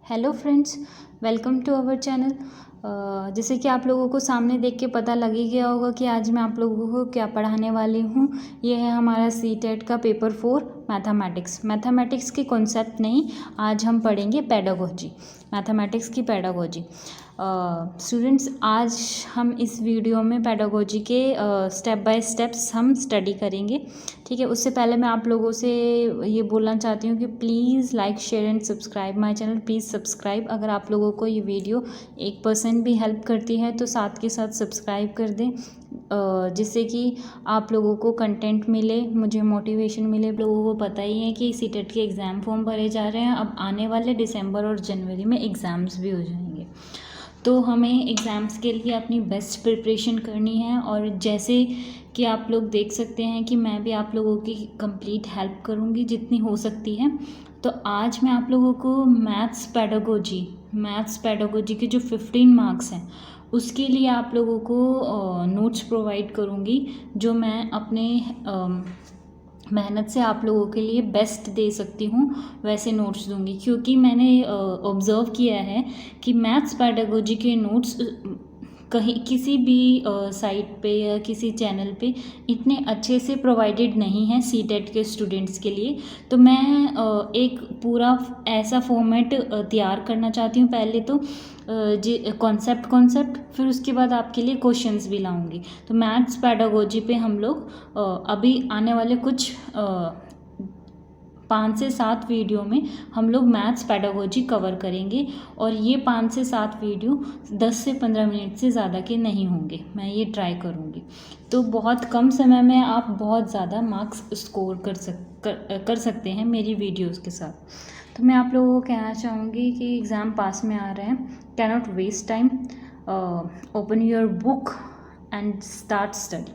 Hello friends, welcome to our channel. जैसे कि आप लोगों को सामने देख के पता लग ही गया होगा कि आज मैं आप लोगों को क्या पढ़ाने वाली हूँ। ये है हमारा सीटेट का पेपर 4 मैथमेटिक्स। मैथमेटिक्स के कॉन्सेप्ट नहीं, आज हम पढ़ेंगे पेडागोजी, मैथमेटिक्स की पेडागोजी। स्टूडेंट्स, आज हम इस वीडियो में पेडागोजी के स्टेप बाय स्टेप्स हम स्टडी करेंगे। ठीक है, उससे पहले मैं आप लोगों से ये बोलना चाहती हूँ कि please like share and subscribe my channel. Please subscribe. अगर आप लोगों को ये वीडियो 1% भी हेल्प करती है तो साथ के साथ सब्सक्राइब कर दें, जिससे कि आप लोगों को कंटेंट मिले, मुझे मोटिवेशन मिले। लोगों को पता ही है कि सीटेट के एग्ज़ाम फॉर्म भरे जा रहे हैं। अब आने वाले दिसंबर और जनवरी में एग्ज़ाम्स भी हो जाएंगे, तो हमें एग्ज़ाम्स के लिए अपनी बेस्ट प्रिपरेशन करनी है। और जैसे कि आप लोग देख सकते हैं कि मैं भी आप लोगों की कंप्लीट हेल्प करूंगी जितनी हो सकती है। तो आज मैं आप लोगों को मैथ्स पेडागोजी के जो 15 मार्क्स हैं उसके लिए आप लोगों को नोट्स प्रोवाइड करूंगी, जो मैं अपने मेहनत से आप लोगों के लिए बेस्ट दे सकती हूँ वैसे नोट्स दूंगी। क्योंकि मैंने ऑब्ज़र्व किया है कि मैथ्स पेडागोजी के नोट्स कहीं किसी भी साइट पे या किसी चैनल पे इतने अच्छे से प्रोवाइडेड नहीं है सीटेट के स्टूडेंट्स के लिए। तो मैं एक पूरा ऐसा फॉर्मेट तैयार करना चाहती हूँ। पहले तो कॉन्सेप्ट फिर उसके बाद आपके लिए क्वेश्चंस भी लाऊंगी। तो मैथ्स पेडागोजी पे हम लोग अभी आने वाले कुछ 5 से 7 वीडियो में हम लोग मैथ्स पेडागोजी कवर करेंगे। और ये 5 से 7 वीडियो 10 से 15 मिनट से ज़्यादा के नहीं होंगे, मैं ये ट्राई करूँगी। तो बहुत कम समय में आप बहुत ज़्यादा मार्क्स स्कोर कर सकते हैं मेरी वीडियोज़ के साथ। तो मैं आप लोगों को कहना चाहूँगी कि एग्ज़ाम पास में आ रहे हैं, can not waste time, open your book and start study.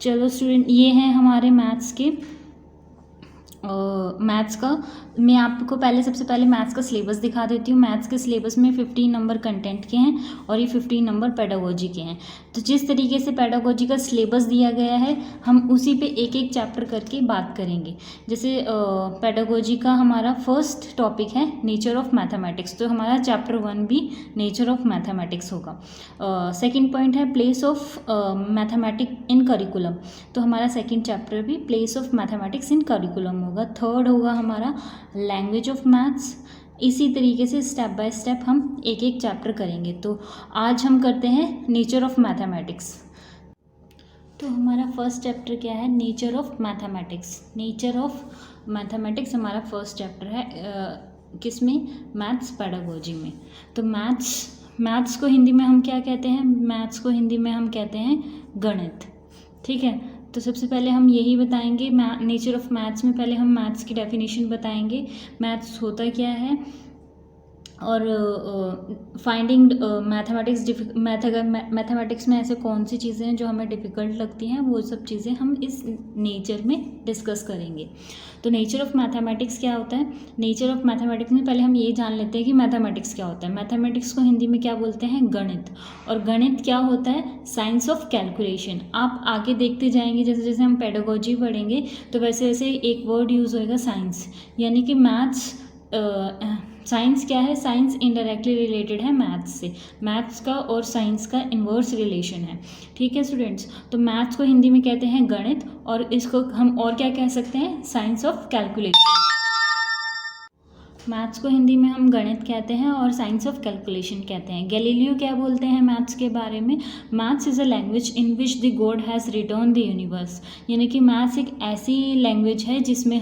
चलो स्टूडेंट, ये हैं हमारे मैथ्स के मैथ्स का मैं आपको सबसे पहले मैथ्स का सिलेबस दिखा देती हूँ। मैथ्स के सिलेबस में 15 नंबर कंटेंट के हैं और ये 15 नंबर पेडागोजी के हैं। तो जिस तरीके से पेडागोजी का सिलेबस दिया गया है हम उसी पे एक एक चैप्टर करके बात करेंगे। जैसे पेडागोजी का हमारा फर्स्ट टॉपिक है नेचर ऑफ मैथमेटिक्स, तो हमारा चैप्टर 1 भी नेचर ऑफ मैथमेटिक्स होगा। सेकेंड पॉइंट है place of mathematics in curriculum, तो हमारा सेकेंड चैप्टर भी place of mathematics in curriculum होगा। थर्ड होगा हमारा लैंग्वेज ऑफ मैथ्स। इसी तरीके से स्टेप बाय स्टेप हम एक एक चैप्टर करेंगे। तो आज हम करते हैं नेचर ऑफ मैथमेटिक्स। तो हमारा फर्स्ट चैप्टर क्या है? Nature of mathematics. Nature of mathematics हमारा फर्स्ट चैप्टर है। किसमें? मैथ्स पेडागोजी में। तो मैथ्स को हिंदी में हम क्या कहते हैं? मैथ्स को हिंदी में हम कहते हैं गणित। ठीक है, तो सबसे पहले हम यही बताएंगे। नेचर ऑफ मैथ्स में पहले हम मैथ्स की डेफिनेशन बताएंगे, मैथ्स होता क्या है, और फाइंडिंग मैथमेटिक्स में ऐसे कौन सी चीज़ें हैं जो हमें डिफ़िकल्ट लगती हैं, वो सब चीज़ें हम इस नेचर में डिस्कस करेंगे। तो नेचर ऑफ मैथमेटिक्स क्या होता है? नेचर ऑफ मैथमेटिक्स में पहले हम ये जान लेते हैं कि मैथमेटिक्स क्या होता है। मैथमेटिक्स को हिंदी में क्या बोलते हैं? गणित। और गणित क्या होता है? Science of calculation. आप आगे देखते जाएंगे, जैसे जैसे हम पेडागोजी पढ़ेंगे तो वैसे वैसे एक वर्ड यूज़ होएगा साइंस, यानी कि मैथ्स। साइंस क्या है? साइंस इनडायरेक्टली रिलेटेड है मैथ्स से। मैथ्स का और साइंस का इन्वर्स रिलेशन है। ठीक है स्टूडेंट्स, तो मैथ्स को हिंदी में कहते हैं गणित, और इसको हम और क्या कह सकते हैं? Science of calculation. मैथ्स को हिंदी में हम गणित कहते हैं और साइंस ऑफ कैलकुलेशन कहते हैं। गैलीलियो क्या बोलते हैं मैथ्स के बारे में? Maths is a language in which the God has return the universe, यानी कि मैथ्स एक ऐसी लैंग्वेज है जिसमें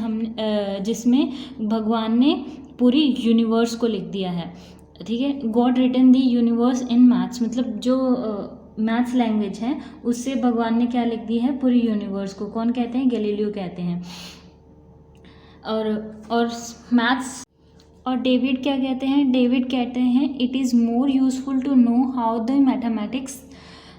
भगवान ने पूरी यूनिवर्स को लिख दिया है। ठीक है, God written the universe in maths, मतलब जो मैथ्स लैंग्वेज है उससे भगवान ने क्या लिख दी है? पूरी यूनिवर्स को। कौन कहते हैं? गैलीलियो कहते हैं। और मैथ्स और डेविड क्या कहते हैं? डेविड कहते हैं it is more useful to know how the mathematics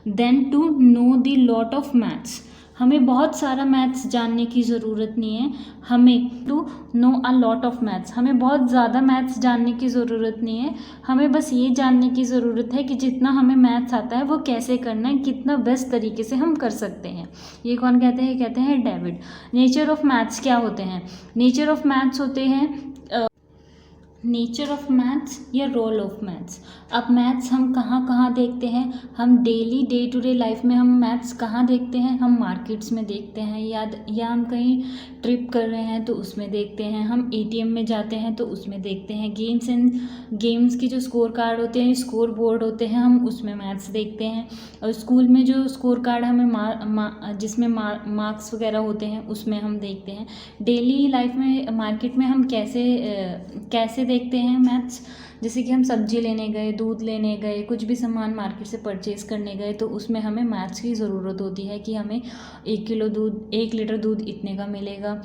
than to know the lot of maths. हमें बहुत सारा मैथ्स जानने की ज़रूरत नहीं है, हमें to know a lot of maths, हमें बहुत ज़्यादा मैथ्स जानने की ज़रूरत नहीं है। हमें बस ये जानने की ज़रूरत है कि जितना हमें मैथ्स आता है वो कैसे करना है, कितना बेस्ट तरीके से हम कर सकते हैं। ये कौन कहते हैं? कहते हैं डेविड। नेचर ऑफ मैथ्स क्या होते हैं? नेचर ऑफ मैथ्स होते हैं नेचर ऑफ मैथ्स या रोल ऑफ मैथ्स। अब मैथ्स हम कहाँ कहाँ देखते हैं, हम daily day to day life में हम मैथ्स कहाँ देखते हैं, हम मार्केट्स में देखते हैं, या हम कहीं ट्रिप कर रहे हैं तो उसमें देखते हैं, हम एटीएम में जाते हैं तो उसमें देखते हैं, गेम्स की जो स्कोर कार्ड होते हैं, स्कोर बोर्ड होते हैं, हम उसमें मैथ्स देखते हैं, और स्कूल में जो स्कोर कार्ड हमें जिसमें मार्क्स वगैरह होते हैं उसमें हम देखते हैं। डेली लाइफ में मार्केट में हम कैसे देखते हैं मैथ्स, जैसे कि हम सब्जी लेने गए, दूध लेने गए, कुछ भी सामान मार्केट से परचेज करने गए तो उसमें हमें मैथ्स की ज़रूरत होती है कि हमें 1 लीटर दूध इतने का मिलेगा,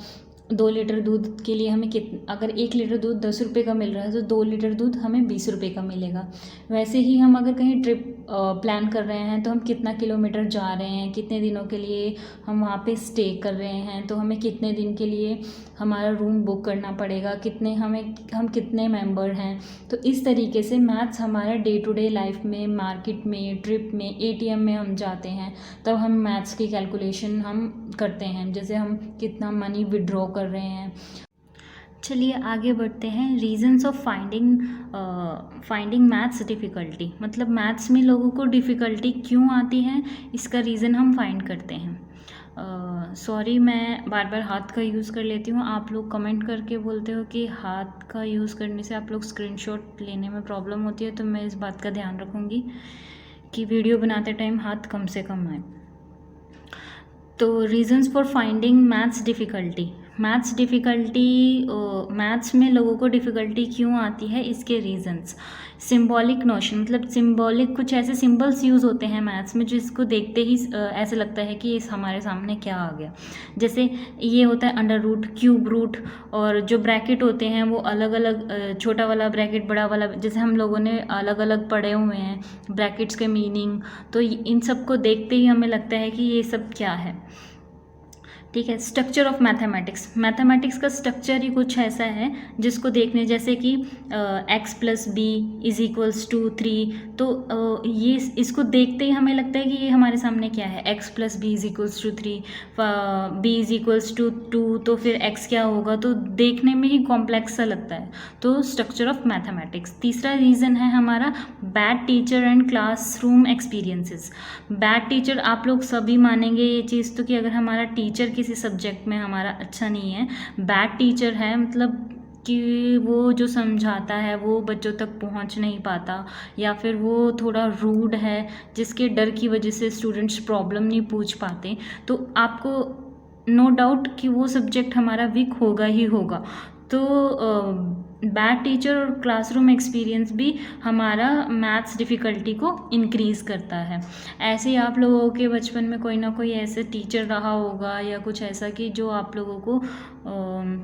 2 लीटर दूध के लिए हमें अगर 1 लीटर दूध 10 रुपये का मिल रहा है तो 2 लीटर दूध हमें 20 रुपये का मिलेगा। वैसे ही हम अगर कहीं ट्रिप प्लान कर रहे हैं तो हम कितना किलोमीटर जा रहे हैं, कितने दिनों के लिए हम वहाँ पे स्टे कर रहे हैं, तो हमें कितने दिन के लिए हमारा रूम बुक करना पड़ेगा, हम कितने मेंबर हैं। तो इस तरीके से मैथ्स हमारा डे टू डे लाइफ में, मार्केट में, ट्रिप में, एटीएम में हम जाते हैं तब हम मैथ्स की कैलकुलेशन हम करते हैं, जैसे हम कितना मनी विड्रॉ कर रहे हैं। चलिए आगे बढ़ते हैं। Reasons of finding maths difficulty, मतलब मैथ्स में लोगों को डिफ़िकल्टी क्यों आती है, इसका रीज़न हम फाइंड करते हैं। सॉरी मैं बार बार हाथ का यूज़ कर लेती हूँ, आप लोग कमेंट करके बोलते हो कि हाथ का यूज़ करने से आप लोग स्क्रीनशॉट लेने में प्रॉब्लम होती है, तो मैं इस बात का ध्यान रखूँगी कि वीडियो बनाते टाइम हाथ कम से कम आए। तो reasons for finding maths difficulty, maths में लोगों को डिफ़िकल्टी क्यों आती है, इसके रीजंस। सिंबॉलिक नोशन, मतलब सिंबॉलिक कुछ ऐसे सिंबल्स यूज़ होते हैं मैथ्स में जिसको देखते ही ऐसे लगता है कि इस हमारे सामने क्या आ गया। जैसे ये होता है अंडर रूट, क्यूब रूट, और जो ब्रैकेट होते हैं वो अलग अलग, छोटा वाला ब्रैकेट, बड़ा वाला, जैसे हम लोगों ने अलग अलग पढ़े हुए हैं ब्रैकेट्स के मीनिंग, तो इन सब को देखते ही हमें लगता है कि ये सब क्या है। ठीक है। स्ट्रक्चर ऑफ मैथमेटिक्स का स्ट्रक्चर ही कुछ ऐसा है जिसको देखने, जैसे कि x+b=3, तो ये इसको देखते ही हमें लगता है कि ये हमारे सामने क्या है, x+b=3, b=2, तो फिर x क्या होगा, तो देखने में ही कॉम्प्लेक्स सा लगता है। तो स्ट्रक्चर ऑफ मैथमेटिक्स। तीसरा रीज़न है हमारा bad teacher and classroom experiences. Bad teacher, आप लोग सभी मानेंगे ये चीज़ तो, कि अगर हमारा टीचर किसी सब्जेक्ट में हमारा अच्छा नहीं है, बैड टीचर है, मतलब कि वो जो समझाता है वो बच्चों तक पहुंच नहीं पाता, या फिर वो थोड़ा रूड है जिसके डर की वजह से स्टूडेंट्स प्रॉब्लम नहीं पूछ पाते, तो आपको नो डाउट कि वो सब्जेक्ट हमारा वीक होगा ही होगा। तो बैड टीचर और क्लासरूम एक्सपीरियंस भी हमारा मैथ्स डिफ़िकल्टी को इंक्रीज़ करता है। ऐसे ही आप लोगों के बचपन में कोई ना कोई ऐसे टीचर रहा होगा या कुछ ऐसा कि जो आप लोगों को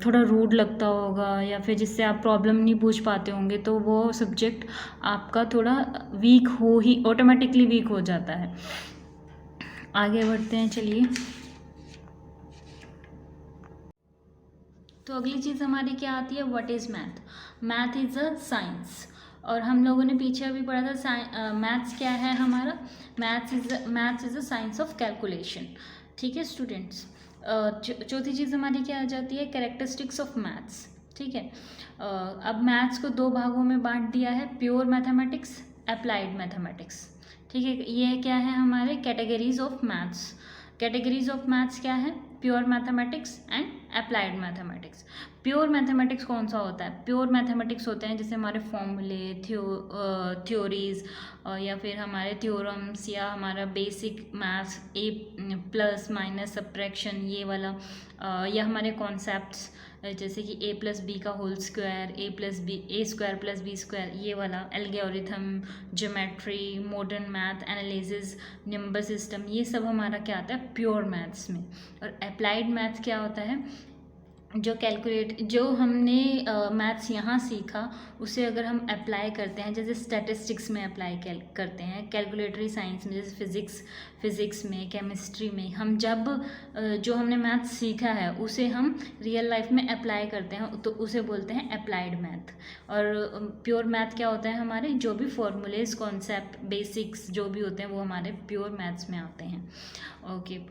थोड़ा रूड लगता होगा, या फिर जिससे आप प्रॉब्लम नहीं पूछ पाते होंगे, तो वो सब्जेक्ट आपका थोड़ा वीक ऑटोमेटिकली वीक हो जाता है। आगे बढ़ते हैं, चलिए। तो अगली चीज़ हमारी क्या आती है, what is math. Math is a science, और हम लोगों ने पीछे अभी पढ़ा था मैथ्स क्या है हमारा, maths is a science of calculation. ठीक है स्टूडेंट्स। चौथी चीज़ हमारी क्या आ जाती है, कैरेक्टरिस्टिक्स ऑफ मैथ्स। ठीक है। अब मैथ्स को 2 भागों में बांट दिया है, प्योर मैथमेटिक्स, अप्लाइड मैथमेटिक्स। ठीक है। ये क्या है हमारे categories of maths. Categories of maths क्या है, pure mathematics and applied mathematics. Pure mathematics कौन सा होता है, प्योर मैथमेटिक्स होते हैं जैसे हमारे फॉर्मूले, थ्योरीज, या फिर हमारे थ्योरम्स, या हमारा बेसिक मैथ्स, A+, सब्ट्रैक्शन, ये वाला, या हमारे कॉन्सेप्ट्स जैसे कि A+B का होल स्क्वायर, A²+B², ये वाला, algorithm, geometry, modern math, analysis, number system, ये सब हमारा क्या आता है प्योर मैथ्स में। और अप्लाइड मैथ क्या होता है, जो हमने मैथ्स यहाँ सीखा उसे अगर हम अप्लाई करते हैं, जैसे स्टैटिस्टिक्स में अप्लाई करते हैं, कैलकुलेटरी साइंस में, जैसे फिज़िक्स में, केमिस्ट्री में, हम जब जो हमने मैथ्स सीखा है उसे हम रियल लाइफ में अप्लाई करते हैं तो उसे बोलते हैं अप्लाइड मैथ। और प्योर मैथ क्या होता है, हमारे जो भी फॉर्मूलेज, कॉन्सेप्ट, बेसिक्स जो भी होते हैं वो हमारे प्योर मैथ्स में आते हैं।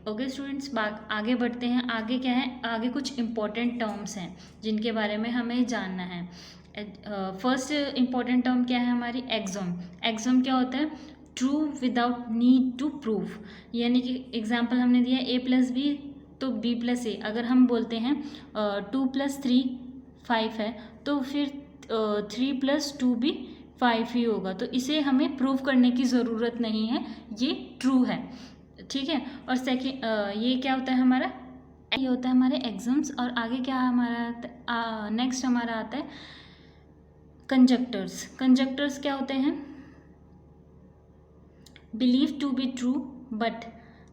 ओके स्टूडेंट्स, आगे बढ़ते हैं। आगे क्या है, आगे कुछ इंपॉर्टेंट टर्म्स हैं जिनके बारे में हमें जानना है। फर्स्ट इम्पॉर्टेंट टर्म क्या है हमारी, एक्सॉम। एक्सॉम क्या होता है, true without need to prove. यानी कि एग्जाम्पल हमने दिया a+b तो b+a। अगर हम बोलते हैं 2+3 5 है तो फिर 3+2 भी 5 ही होगा, तो इसे हमें प्रूव करने की ज़रूरत नहीं है, ये ट्रू है, ठीक है। और सेकेंड ये क्या होता है हमारा, ये होता है हमारे एग्जाम्स। और आगे क्या हमारा नेक्स्ट हमारा आता है कंजक्टर्स। कंजक्टर्स क्या होते हैं, believe to be true but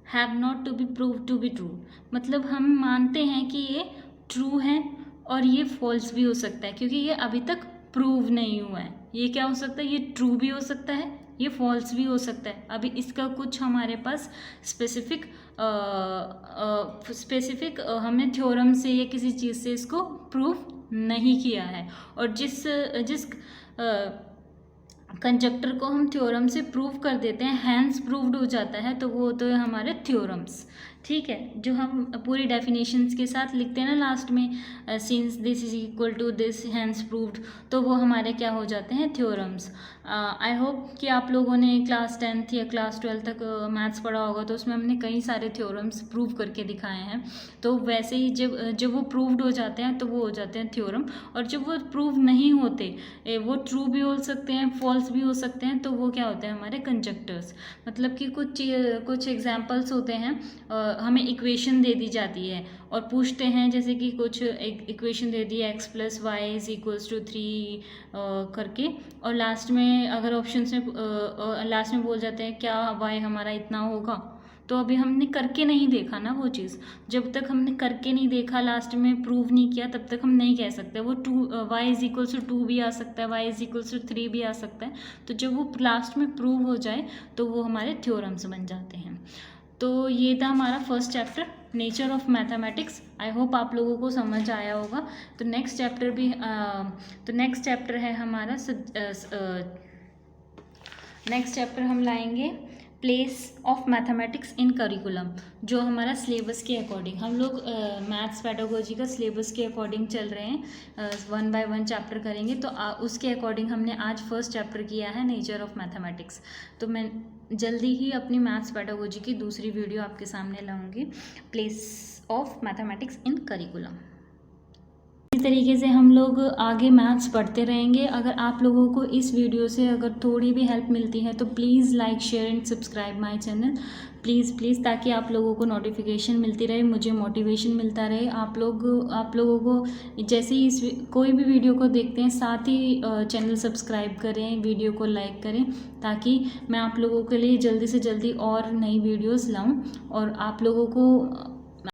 have not to be prove to be true. मतलब हम मानते हैं कि ये ट्रू है और ये फॉल्स भी हो सकता है, क्योंकि ये अभी तक प्रूव नहीं हुआ है। ये क्या हो सकता है, ये ट्रू भी हो सकता है, ये फॉल्स भी हो सकता है। अभी इसका कुछ हमारे पास स्पेसिफिक हमने थ्योरम से या किसी चीज़ से इसको प्रूव नहीं किया है। और जिस कंजक्टर को हम थ्योरम से प्रूव कर देते हैं, हैंस प्रूव्ड हो जाता है, तो वो तो है हमारे थ्योरम्स, ठीक है। जो हम पूरी डेफिनेशंस के साथ लिखते हैं ना लास्ट में, since this is equal to this hence proved, तो वो हमारे क्या हो जाते हैं, थ्योरम्स। आई होप कि आप लोगों ने क्लास 10th या क्लास 12 तक मैथ्स पढ़ा होगा, तो उसमें हमने कई सारे थ्योरम्स प्रूव करके दिखाए हैं। तो वैसे ही जब वो प्रूव्ड हो जाते हैं तो वो हो जाते हैं थ्योरम, और जब वो प्रूव नहीं होते, वो ट्रू भी हो सकते हैं, फॉल्स भी हो सकते हैं, तो वो क्या होते हैं हमारे कंजक्टर्स। मतलब कि कुछ एग्जाम्पल्स होते हैं, हमें इक्वेशन दे दी जाती है और पूछते हैं, जैसे कि कुछ इक्वेशन दे दी x + y = 3 करके, और लास्ट में अगर ऑप्शन में लास्ट में बोल जाते हैं क्या y हमारा इतना होगा, तो अभी हमने करके नहीं देखा ना वो चीज़। जब तक हमने करके नहीं देखा, लास्ट में प्रूव नहीं किया, तब तक हम नहीं कह सकते। वो y = 2 भी आ सकता है, y = 3 भी आ सकता है। तो जब वो लास्ट में प्रूव हो जाए तो वो हमारे थ्योरम्स बन जाते हैं। तो ये था हमारा first chapter, nature of mathematics. I hope आप लोगों को समझ आया होगा। तो नेक्स्ट चैप्टर है हमारा, नेक्स्ट चैप्टर हम लाएंगे place of mathematics in curriculum, जो हमारा सिलेबस के अकॉर्डिंग, हम लोग मैथ्स पेडागोजी का सिलेबस के अकॉर्डिंग चल रहे हैं, 1 by 1 चैप्टर करेंगे। तो उसके अकॉर्डिंग हमने आज फर्स्ट चैप्टर किया है नेचर ऑफ मैथमेटिक्स। तो मैं जल्दी ही अपनी मैथ्स पेडागोजी की दूसरी वीडियो आपके सामने लाऊंगी, place of mathematics in curriculum. इस तरीके से हम लोग आगे मैथ्स पढ़ते रहेंगे। अगर आप लोगों को इस वीडियो से अगर थोड़ी भी हेल्प मिलती है तो please like, share and subscribe my channel, please, ताकि आप लोगों को नोटिफिकेशन मिलती रहे, मुझे मोटिवेशन मिलता रहे। आप लोगों को जैसे ही कोई भी वीडियो को देखते हैं, साथ ही चैनल सब्सक्राइब करें, वीडियो को लाइक करें, ताकि मैं आप लोगों के लिए जल्दी से जल्दी और नई वीडियोज़ लाऊँ और आप लोगों को